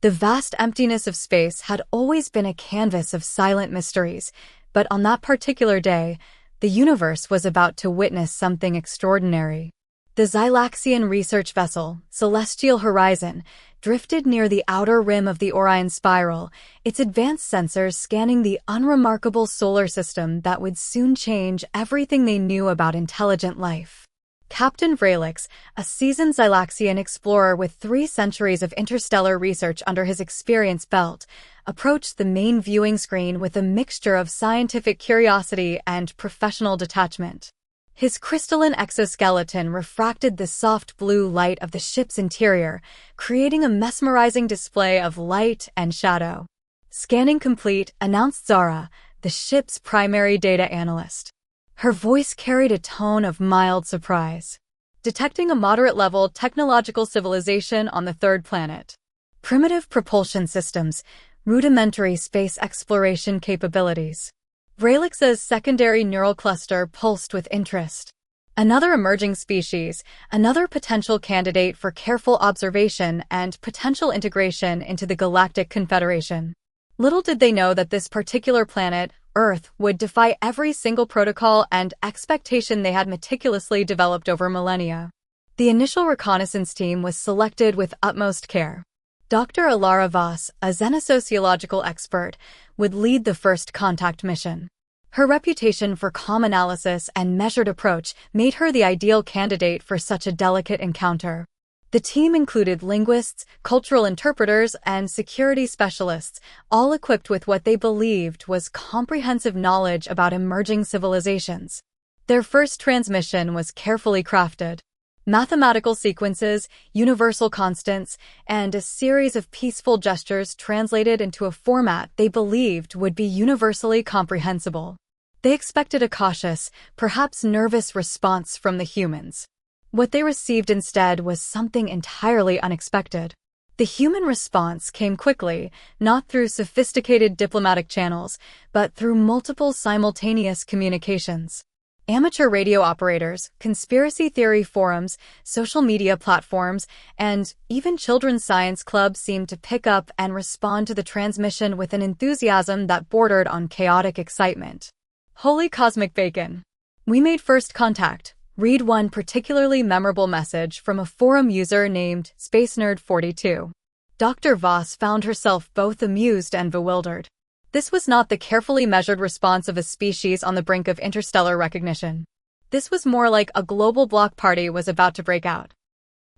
The vast emptiness of space had always been a canvas of silent mysteries, but on that particular day, the universe was about to witness something extraordinary. The Xylaxian research vessel, Celestial Horizon, drifted near the outer rim of the Orion Spiral, its advanced sensors scanning the unremarkable solar system that would soon change everything they knew about intelligent life. Captain Vrelix, a seasoned Xylaxian explorer with 3 centuries of interstellar research under his experience belt, approached the main viewing screen with a mixture of scientific curiosity and professional detachment. His crystalline exoskeleton refracted the soft blue light of the ship's interior, creating a mesmerizing display of light and shadow. "Scanning complete," announced Zara, the ship's primary data analyst. Her voice carried a tone of mild surprise. "Detecting a moderate-level technological civilization on the 3rd planet. Primitive propulsion systems, rudimentary space exploration capabilities." Vrelix's secondary neural cluster pulsed with interest. Another emerging species, another potential candidate for careful observation and potential integration into the Galactic Confederation. Little did they know that this particular planet, Earth, would defy every single protocol and expectation they had meticulously developed over millennia. The initial reconnaissance team was selected with utmost care. Dr. Alara Voss, a xenosociological expert, would lead the first contact mission. Her reputation for calm analysis and measured approach made her the ideal candidate for such a delicate encounter. The team included linguists, cultural interpreters, and security specialists, all equipped with what they believed was comprehensive knowledge about emerging civilizations. Their first transmission was carefully crafted. Mathematical sequences, universal constants, and a series of peaceful gestures translated into a format they believed would be universally comprehensible. They expected a cautious, perhaps nervous response from the humans. What they received instead was something entirely unexpected. The human response came quickly, not through sophisticated diplomatic channels, but through multiple simultaneous communications. Amateur radio operators, conspiracy theory forums, social media platforms, and even children's science clubs seemed to pick up and respond to the transmission with an enthusiasm that bordered on chaotic excitement. "Holy cosmic bacon! We made first contact," read one particularly memorable message from a forum user named SpaceNerd42. Dr. Voss found herself both amused and bewildered. This was not the carefully measured response of a species on the brink of interstellar recognition. This was more like a global block party was about to break out.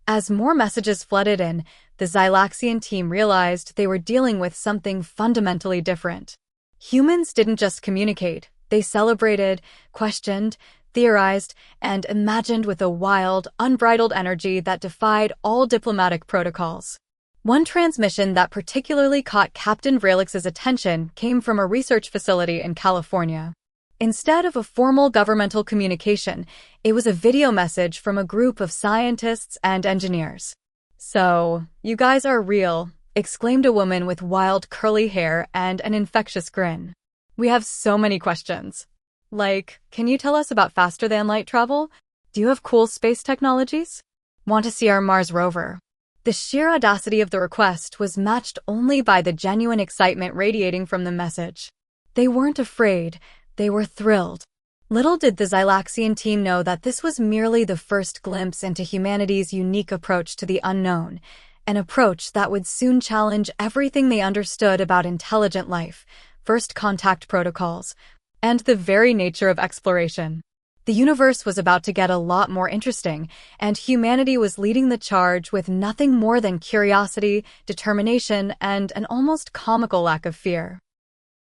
As more messages flooded in, the Xylaxian team realized they were dealing with something fundamentally different. Humans didn't just communicate, they celebrated, questioned, theorized, and imagined with a wild, unbridled energy that defied all diplomatic protocols. One transmission that particularly caught Captain Vrelix's attention came from a research facility in California. Instead of a formal governmental communication, it was a video message from a group of scientists and engineers. "So, you guys are real," exclaimed a woman with wild curly hair and an infectious grin. "We have so many questions. Like, can you tell us about faster-than-light travel? Do you have cool space technologies? Want to see our Mars rover?" The sheer audacity of the request was matched only by the genuine excitement radiating from the message. They weren't afraid, they were thrilled. Little did the Xylaxian team know that this was merely the first glimpse into humanity's unique approach to the unknown, an approach that would soon challenge everything they understood about intelligent life, first contact protocols, and the very nature of exploration. The universe was about to get a lot more interesting, and humanity was leading the charge with nothing more than curiosity, determination, and an almost comical lack of fear.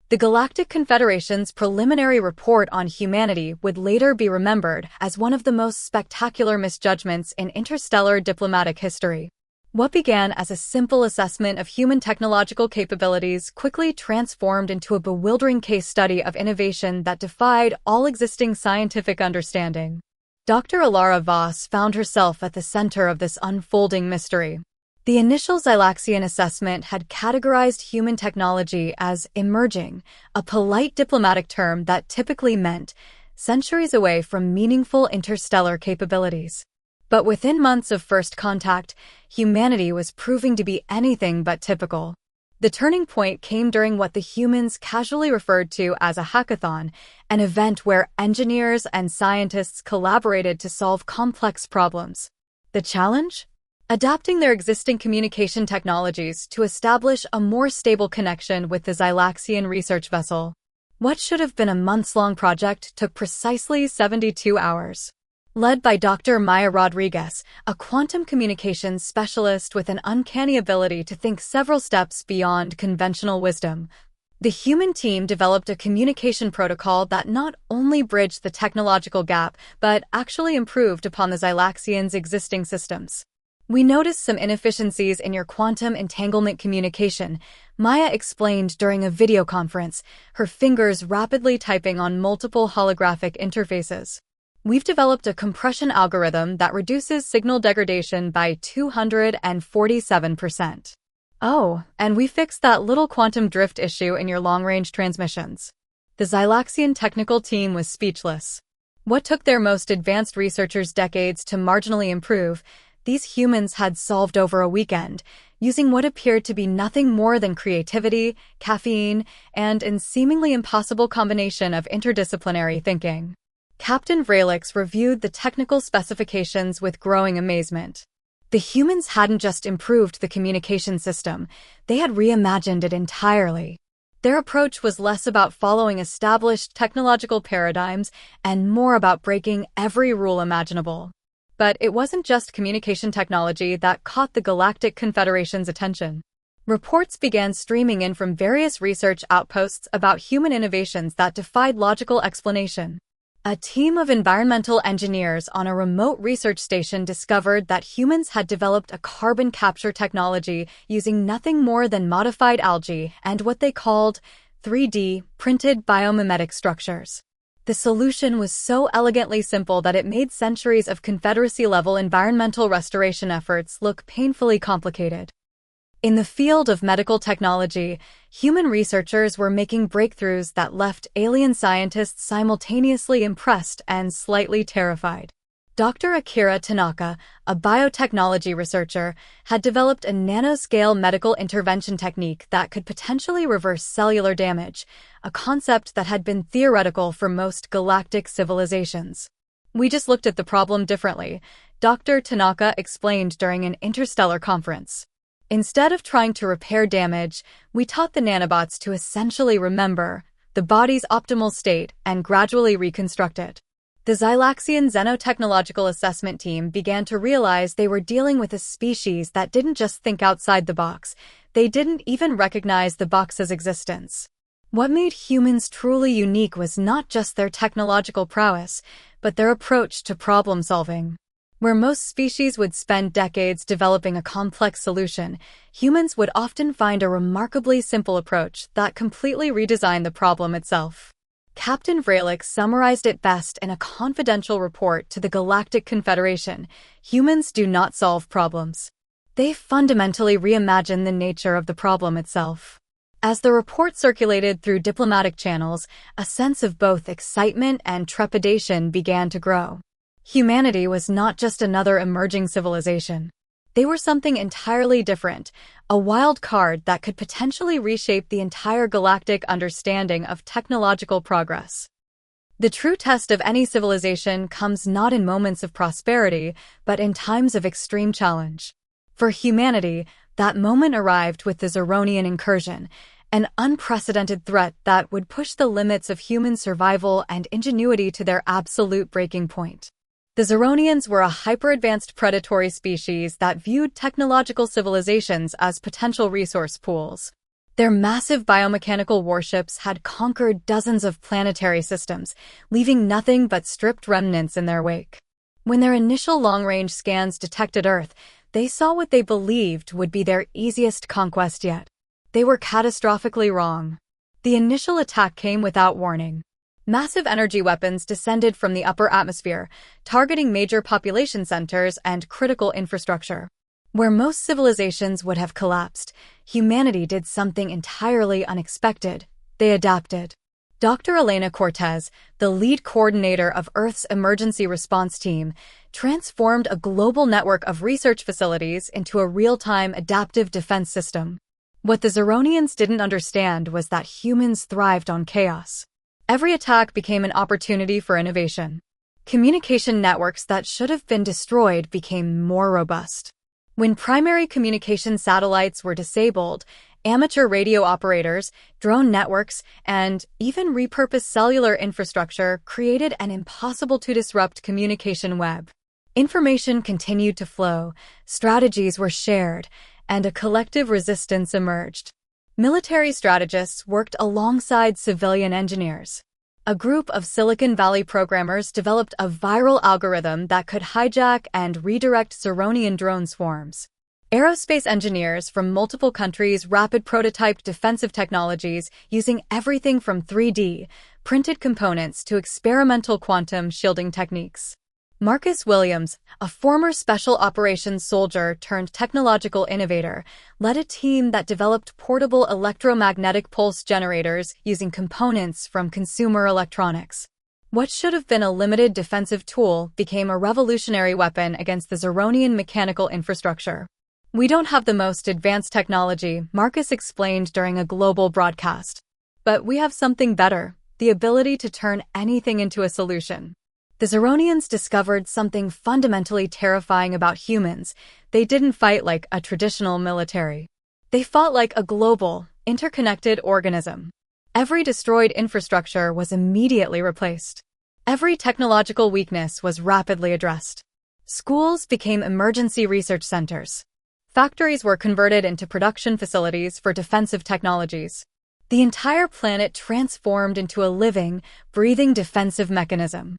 The Galactic Confederation's preliminary report on humanity would later be remembered as one of the most spectacular misjudgments in interstellar diplomatic history. What began as a simple assessment of human technological capabilities quickly transformed into a bewildering case study of innovation that defied all existing scientific understanding. Dr. Alara Voss found herself at the center of this unfolding mystery. The initial Xylaxian assessment had categorized human technology as emerging, a polite diplomatic term that typically meant centuries away from meaningful interstellar capabilities. But within months of first contact, humanity was proving to be anything but typical. The turning point came during what the humans casually referred to as a hackathon, an event where engineers and scientists collaborated to solve complex problems. The challenge? Adapting their existing communication technologies to establish a more stable connection with the Xylaxian research vessel. What should have been a months-long project took precisely 72 hours. Led by Dr. Maya Rodriguez, a quantum communications specialist with an uncanny ability to think several steps beyond conventional wisdom, the human team developed a communication protocol that not only bridged the technological gap, but actually improved upon the Xylaxians' existing systems. "We noticed some inefficiencies in your quantum entanglement communication," Maya explained during a video conference, her fingers rapidly typing on multiple holographic interfaces. "We've developed a compression algorithm that reduces signal degradation by 247%. Oh, and we fixed that little quantum drift issue in your long-range transmissions." The Xylaxian technical team was speechless. What took their most advanced researchers decades to marginally improve, these humans had solved over a weekend, using what appeared to be nothing more than creativity, caffeine, and a seemingly impossible combination of interdisciplinary thinking. Captain Vrelix reviewed the technical specifications with growing amazement. The humans hadn't just improved the communication system, they had reimagined it entirely. Their approach was less about following established technological paradigms and more about breaking every rule imaginable. But it wasn't just communication technology that caught the Galactic Confederation's attention. Reports began streaming in from various research outposts about human innovations that defied logical explanation. A team of environmental engineers on a remote research station discovered that humans had developed a carbon capture technology using nothing more than modified algae and what they called 3D printed biomimetic structures. The solution was so elegantly simple that it made centuries of Confederacy-level environmental restoration efforts look painfully complicated. In the field of medical technology, human researchers were making breakthroughs that left alien scientists simultaneously impressed and slightly terrified. Dr. Akira Tanaka, a biotechnology researcher, had developed a nanoscale medical intervention technique that could potentially reverse cellular damage, a concept that had been theoretical for most galactic civilizations. "We just looked at the problem differently," Dr. Tanaka explained during an interstellar conference. "Instead of trying to repair damage, we taught the nanobots to essentially remember the body's optimal state and gradually reconstruct it." The Xylaxian Xenotechnological Assessment Team began to realize they were dealing with a species that didn't just think outside the box, they didn't even recognize the box's existence. What made humans truly unique was not just their technological prowess, but their approach to problem-solving. Where most species would spend decades developing a complex solution, humans would often find a remarkably simple approach that completely redesigned the problem itself. Captain Vrelix summarized it best in a confidential report to the Galactic Confederation: "Humans do not solve problems. They fundamentally reimagine the nature of the problem itself." As the report circulated through diplomatic channels, a sense of both excitement and trepidation began to grow. Humanity was not just another emerging civilization. They were something entirely different, a wild card that could potentially reshape the entire galactic understanding of technological progress. The true test of any civilization comes not in moments of prosperity, but in times of extreme challenge. For humanity, that moment arrived with the Zeronian incursion, an unprecedented threat that would push the limits of human survival and ingenuity to their absolute breaking point. The Zeronians were a hyper-advanced predatory species that viewed technological civilizations as potential resource pools. Their massive biomechanical warships had conquered dozens of planetary systems, leaving nothing but stripped remnants in their wake. When their initial long-range scans detected Earth, they saw what they believed would be their easiest conquest yet. They were catastrophically wrong. The initial attack came without warning. Massive energy weapons descended from the upper atmosphere, targeting major population centers and critical infrastructure. Where most civilizations would have collapsed, humanity did something entirely unexpected. They adapted. Dr. Elena Cortez, the lead coordinator of Earth's emergency response team, transformed a global network of research facilities into a real-time adaptive defense system. What the Zeronians didn't understand was that humans thrived on chaos. Every attack became an opportunity for innovation. Communication networks that should have been destroyed became more robust. When primary communication satellites were disabled, amateur radio operators, drone networks, and even repurposed cellular infrastructure created an impossible-to-disrupt communication web. Information continued to flow, strategies were shared, and a collective resistance emerged. Military strategists worked alongside civilian engineers. A group of Silicon Valley programmers developed a viral algorithm that could hijack and redirect Zeronian drone swarms. Aerospace engineers from multiple countries rapid prototyped defensive technologies using everything from 3D, printed components to experimental quantum shielding techniques. Marcus Williams, a former special operations soldier turned technological innovator, led a team that developed portable electromagnetic pulse generators using components from consumer electronics. What should have been a limited defensive tool became a revolutionary weapon against the Zeronian mechanical infrastructure. "We don't have the most advanced technology," Marcus explained during a global broadcast. "But we have something better, the ability to turn anything into a solution." The Zeronians discovered something fundamentally terrifying about humans. They didn't fight like a traditional military. They fought like a global, interconnected organism. Every destroyed infrastructure was immediately replaced. Every technological weakness was rapidly addressed. Schools became emergency research centers. Factories were converted into production facilities for defensive technologies. The entire planet transformed into a living, breathing defensive mechanism.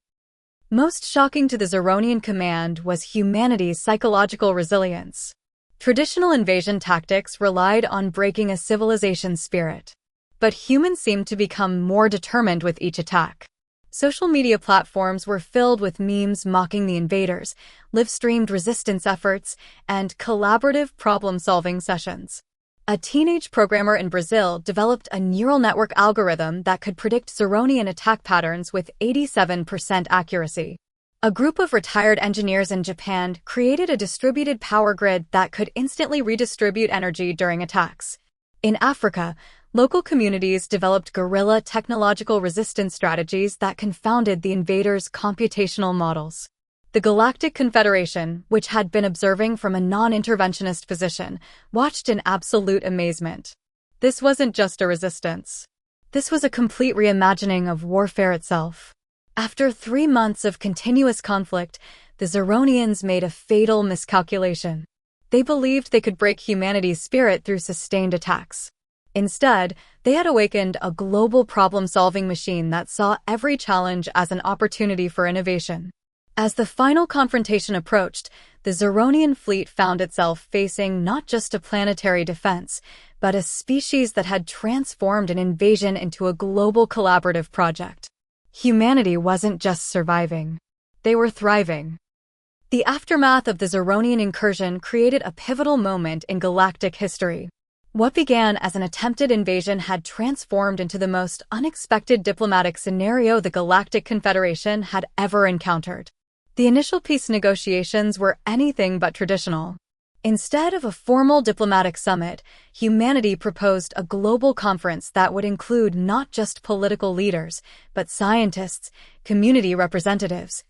Most shocking to the Zeronian command was humanity's psychological resilience. Traditional invasion tactics relied on breaking a civilization's spirit. But humans seemed to become more determined with each attack. Social media platforms were filled with memes mocking the invaders, live-streamed resistance efforts, and collaborative problem-solving sessions. A teenage programmer in Brazil developed a neural network algorithm that could predict Zeronian attack patterns with 87% accuracy. A group of retired engineers in Japan created a distributed power grid that could instantly redistribute energy during attacks. In Africa, local communities developed guerrilla technological resistance strategies that confounded the invaders' computational models. The Galactic Confederation, which had been observing from a non-interventionist position, watched in absolute amazement. This wasn't just a resistance. This was a complete reimagining of warfare itself. After 3 months of continuous conflict, the Zeronians made a fatal miscalculation. They believed they could break humanity's spirit through sustained attacks. Instead, they had awakened a global problem-solving machine that saw every challenge as an opportunity for innovation. As the final confrontation approached, the Zeronian fleet found itself facing not just a planetary defense, but a species that had transformed an invasion into a global collaborative project. Humanity wasn't just surviving. They were thriving. The aftermath of the Zeronian incursion created a pivotal moment in galactic history. What began as an attempted invasion had transformed into the most unexpected diplomatic scenario the Galactic Confederation had ever encountered. The initial peace negotiations were anything but traditional. Instead of a formal diplomatic summit, humanity proposed a global conference that would include not just political leaders, but scientists, community representatives,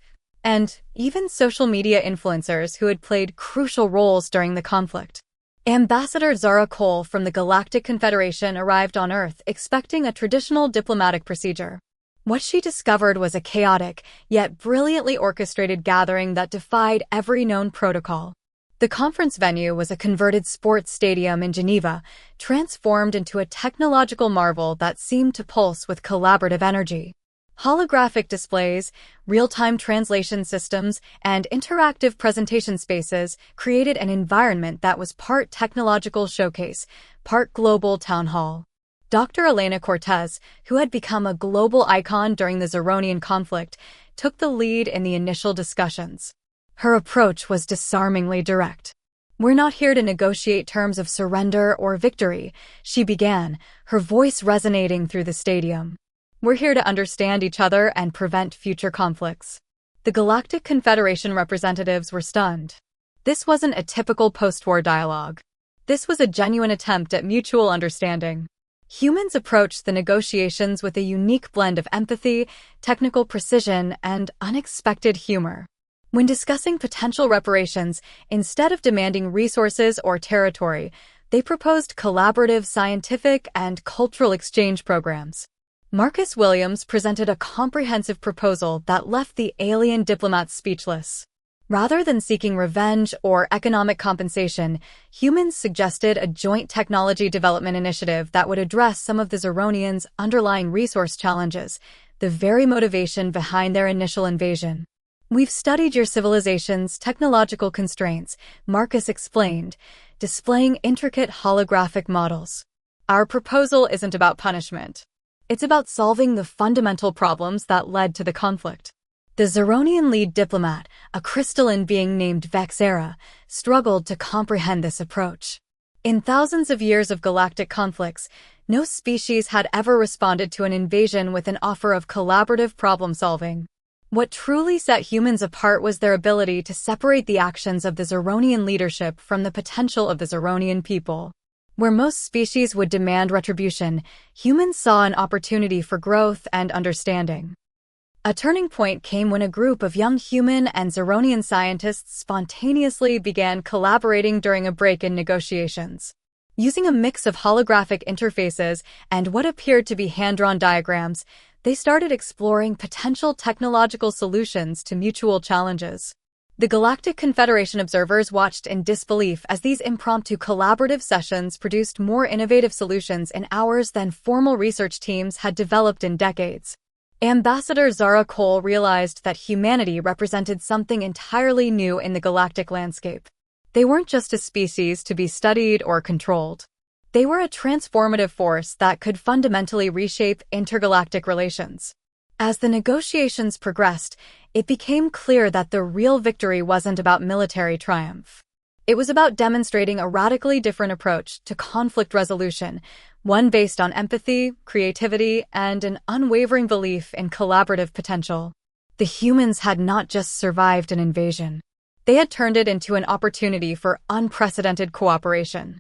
and even social media influencers who had played crucial roles during the conflict. Ambassador Zara Cole from the Galactic Confederation arrived on Earth expecting a traditional diplomatic procedure. What she discovered was a chaotic, yet brilliantly orchestrated gathering that defied every known protocol. The conference venue was a converted sports stadium in Geneva, transformed into a technological marvel that seemed to pulse with collaborative energy. Holographic displays, real-time translation systems, and interactive presentation spaces created an environment that was part technological showcase, part global town hall. Dr. Elena Cortez, who had become a global icon during the Zeronian conflict, took the lead in the initial discussions. Her approach was disarmingly direct. "We're not here to negotiate terms of surrender or victory," she began, her voice resonating through the stadium. "We're here to understand each other and prevent future conflicts." The Galactic Confederation representatives were stunned. This wasn't a typical post-war dialogue. This was a genuine attempt at mutual understanding. Humans approached the negotiations with a unique blend of empathy, technical precision, and unexpected humor. When discussing potential reparations, instead of demanding resources or territory, they proposed collaborative scientific and cultural exchange programs. Marcus Williams presented a comprehensive proposal that left the alien diplomats speechless. Rather than seeking revenge or economic compensation, humans suggested a joint technology development initiative that would address some of the Zeronians' underlying resource challenges, the very motivation behind their initial invasion. "We've studied your civilization's technological constraints," Marcus explained, displaying intricate holographic models. "Our proposal isn't about punishment. It's about solving the fundamental problems that led to the conflict." The Zeronian lead diplomat, a crystalline being named Vexera, struggled to comprehend this approach. In thousands of years of galactic conflicts, no species had ever responded to an invasion with an offer of collaborative problem-solving. What truly set humans apart was their ability to separate the actions of the Zeronian leadership from the potential of the Zeronian people. Where most species would demand retribution, humans saw an opportunity for growth and understanding. A turning point came when a group of young human and Zeronian scientists spontaneously began collaborating during a break in negotiations. Using a mix of holographic interfaces and what appeared to be hand-drawn diagrams, they started exploring potential technological solutions to mutual challenges. The Galactic Confederation observers watched in disbelief as these impromptu collaborative sessions produced more innovative solutions in hours than formal research teams had developed in decades. Ambassador Zara Cole realized that humanity represented something entirely new in the galactic landscape. They weren't just a species to be studied or controlled. They were a transformative force that could fundamentally reshape intergalactic relations. As the negotiations progressed, it became clear that the real victory wasn't about military triumph. It was about demonstrating a radically different approach to conflict resolution, one based on empathy, creativity, and an unwavering belief in collaborative potential. The humans had not just survived an invasion. They had turned it into an opportunity for unprecedented cooperation.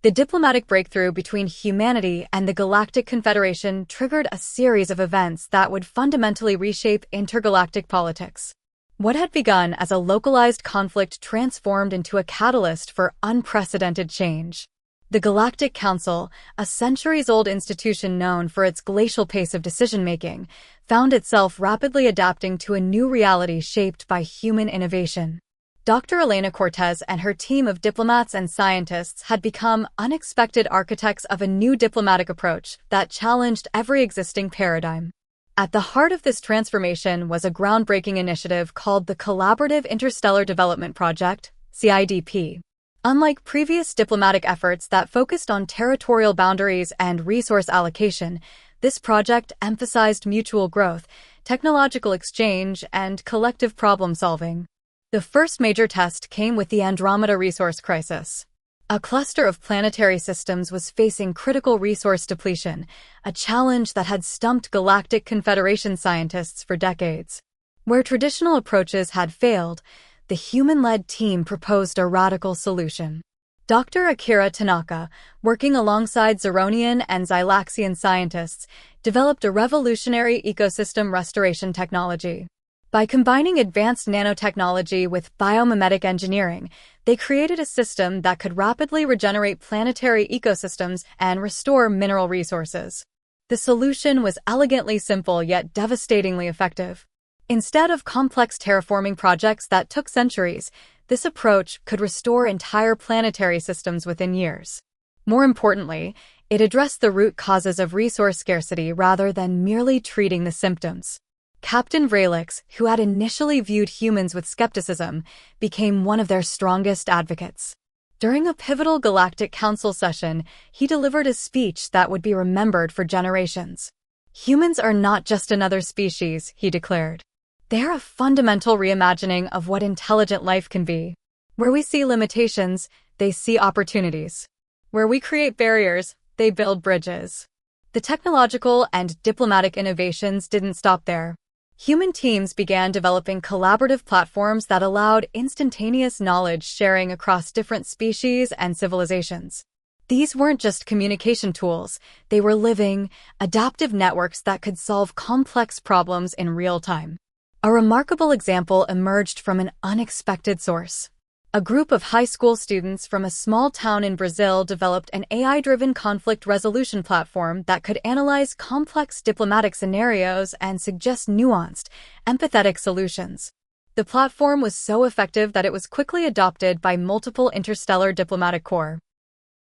The diplomatic breakthrough between humanity and the Galactic Confederation triggered a series of events that would fundamentally reshape intergalactic politics. What had begun as a localized conflict transformed into a catalyst for unprecedented change. The Galactic Council, a centuries-old institution known for its glacial pace of decision-making, found itself rapidly adapting to a new reality shaped by human innovation. Dr. Elena Cortez and her team of diplomats and scientists had become unexpected architects of a new diplomatic approach that challenged every existing paradigm. At the heart of this transformation was a groundbreaking initiative called the Collaborative Interstellar Development Project, CIDP. Unlike previous diplomatic efforts that focused on territorial boundaries and resource allocation, this project emphasized mutual growth, technological exchange, and collective problem-solving. The first major test came with the Andromeda resource crisis. A cluster of planetary systems was facing critical resource depletion, a challenge that had stumped Galactic Confederation scientists for decades. Where traditional approaches had failed, the human-led team proposed a radical solution. Dr. Akira Tanaka, working alongside Zeronian and Xylaxian scientists, developed a revolutionary ecosystem restoration technology. By combining advanced nanotechnology with biomimetic engineering, they created a system that could rapidly regenerate planetary ecosystems and restore mineral resources. The solution was elegantly simple yet devastatingly effective. Instead of complex terraforming projects that took centuries, this approach could restore entire planetary systems within years. More importantly, it addressed the root causes of resource scarcity rather than merely treating the symptoms. Captain Vralix, who had initially viewed humans with skepticism, became one of their strongest advocates. During a pivotal Galactic Council session, he delivered a speech that would be remembered for generations. "Humans are not just another species," he declared. "They are a fundamental reimagining of what intelligent life can be. Where we see limitations, they see opportunities. Where we create barriers, they build bridges." The technological and diplomatic innovations didn't stop there. Human teams began developing collaborative platforms that allowed instantaneous knowledge sharing across different species and civilizations. These weren't just communication tools, they were living, adaptive networks that could solve complex problems in real time. A remarkable example emerged from an unexpected source. A group of high school students from a small town in Brazil developed an AI-driven conflict resolution platform that could analyze complex diplomatic scenarios and suggest nuanced, empathetic solutions. The platform was so effective that it was quickly adopted by multiple interstellar diplomatic corps.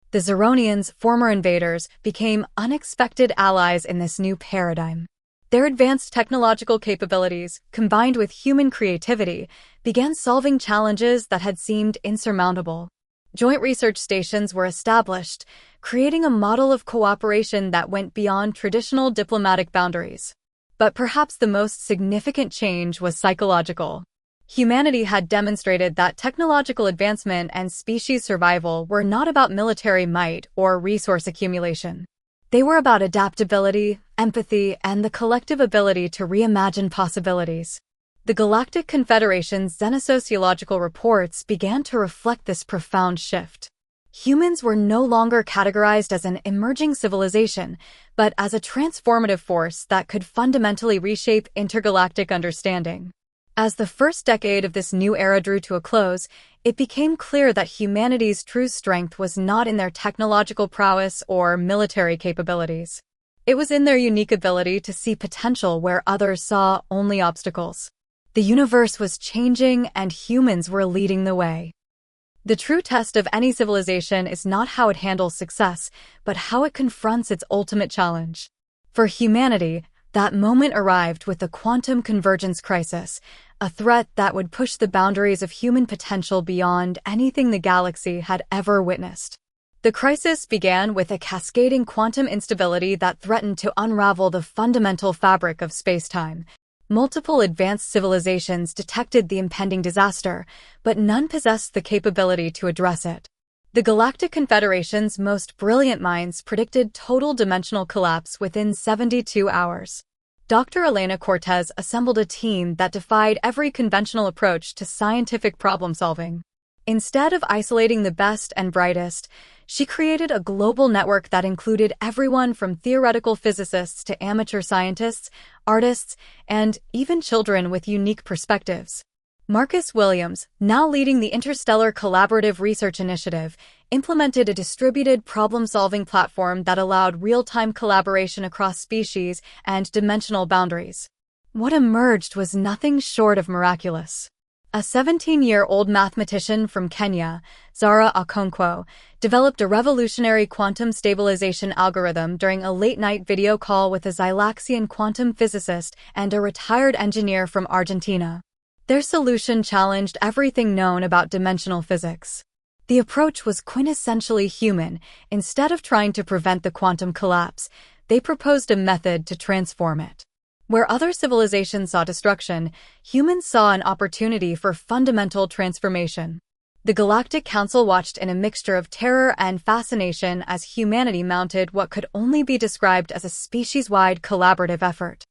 The Zeronians, former invaders, became unexpected allies in this new paradigm. Their advanced technological capabilities, combined with human creativity, began solving challenges that had seemed insurmountable. Joint research stations were established, creating a model of cooperation that went beyond traditional diplomatic boundaries. But perhaps the most significant change was psychological. Humanity had demonstrated that technological advancement and species survival were not about military might or resource accumulation. They were about adaptability, empathy, and the collective ability to reimagine possibilities. The Galactic Confederation's xenosociological reports began to reflect this profound shift. Humans were no longer categorized as an emerging civilization, but as a transformative force that could fundamentally reshape intergalactic understanding. As the first decade of this new era drew to a close, it became clear that humanity's true strength was not in their technological prowess or military capabilities. It was in their unique ability to see potential where others saw only obstacles. The universe was changing and humans were leading the way. The true test of any civilization is not how it handles success, but how it confronts its ultimate challenge. For humanity, that moment arrived with the quantum convergence crisis, a threat that would push the boundaries of human potential beyond anything the galaxy had ever witnessed. The crisis began with a cascading quantum instability that threatened to unravel the fundamental fabric of space-time. Multiple advanced civilizations detected the impending disaster, but none possessed the capability to address it. The Galactic Confederation's most brilliant minds predicted total dimensional collapse within 72 hours. Dr. Elena Cortez assembled a team that defied every conventional approach to scientific problem-solving. Instead of isolating the best and brightest, she created a global network that included everyone from theoretical physicists to amateur scientists, artists, and even children with unique perspectives. Marcus Williams, now leading the Interstellar Collaborative Research Initiative, implemented a distributed problem-solving platform that allowed real-time collaboration across species and dimensional boundaries. What emerged was nothing short of miraculous. A 17-year-old mathematician from Kenya, Zara Okonkwo, developed a revolutionary quantum stabilization algorithm during a late-night video call with a Xylaxian quantum physicist and a retired engineer from Argentina. Their solution challenged everything known about dimensional physics. The approach was quintessentially human. Instead of trying to prevent the quantum collapse, they proposed a method to transform it. Where other civilizations saw destruction, humans saw an opportunity for fundamental transformation. The Galactic Council watched in a mixture of terror and fascination as humanity mounted what could only be described as a species-wide collaborative effort.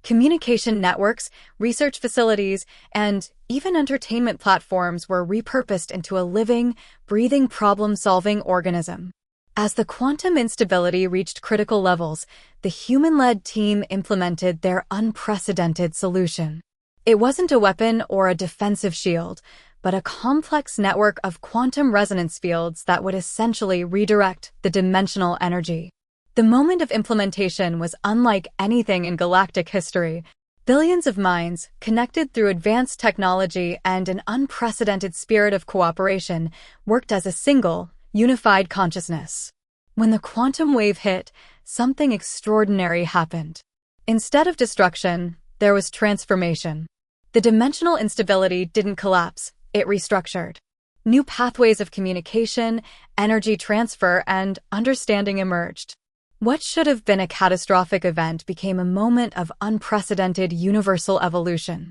Communication networks, research facilities, and even entertainment platforms were repurposed into a living, breathing problem-solving organism. As the quantum instability reached critical levels, the human-led team implemented their unprecedented solution. It wasn't a weapon or a defensive shield, but a complex network of quantum resonance fields that would essentially redirect the dimensional energy. The moment of implementation was unlike anything in galactic history. Billions of minds, connected through advanced technology and an unprecedented spirit of cooperation, worked as a single, unified consciousness. When the quantum wave hit, something extraordinary happened. Instead of destruction, there was transformation. The dimensional instability didn't collapse, it restructured. New pathways of communication, energy transfer, and understanding emerged. What should have been a catastrophic event became a moment of unprecedented universal evolution.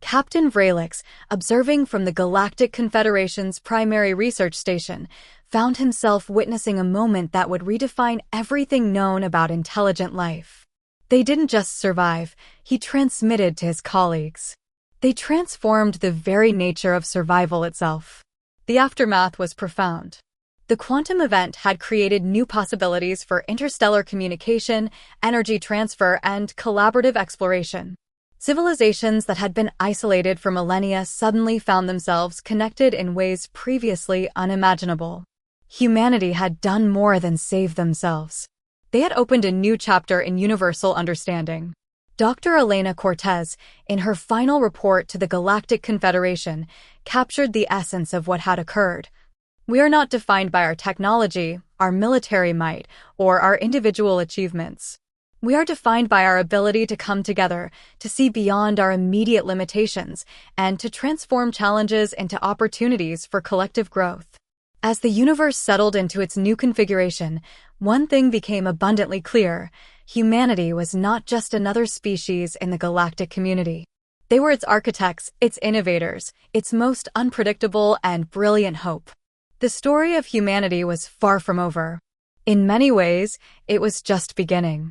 Captain Vralix, observing from the Galactic Confederation's primary research station, found himself witnessing a moment that would redefine everything known about intelligent life. They didn't just survive, he transmitted to his colleagues. They transformed the very nature of survival itself. The aftermath was profound. The quantum event had created new possibilities for interstellar communication, energy transfer, and collaborative exploration. Civilizations that had been isolated for millennia suddenly found themselves connected in ways previously unimaginable. Humanity had done more than save themselves. They had opened a new chapter in universal understanding. Dr. Elena Cortez, in her final report to the Galactic Confederation, captured the essence of what had occurred. We are not defined by our technology, our military might, or our individual achievements. We are defined by our ability to come together, to see beyond our immediate limitations, and to transform challenges into opportunities for collective growth. As the universe settled into its new configuration, one thing became abundantly clear: humanity was not just another species in the galactic community. They were its architects, its innovators, its most unpredictable and brilliant hope. The story of humanity was far from over. In many ways, it was just beginning.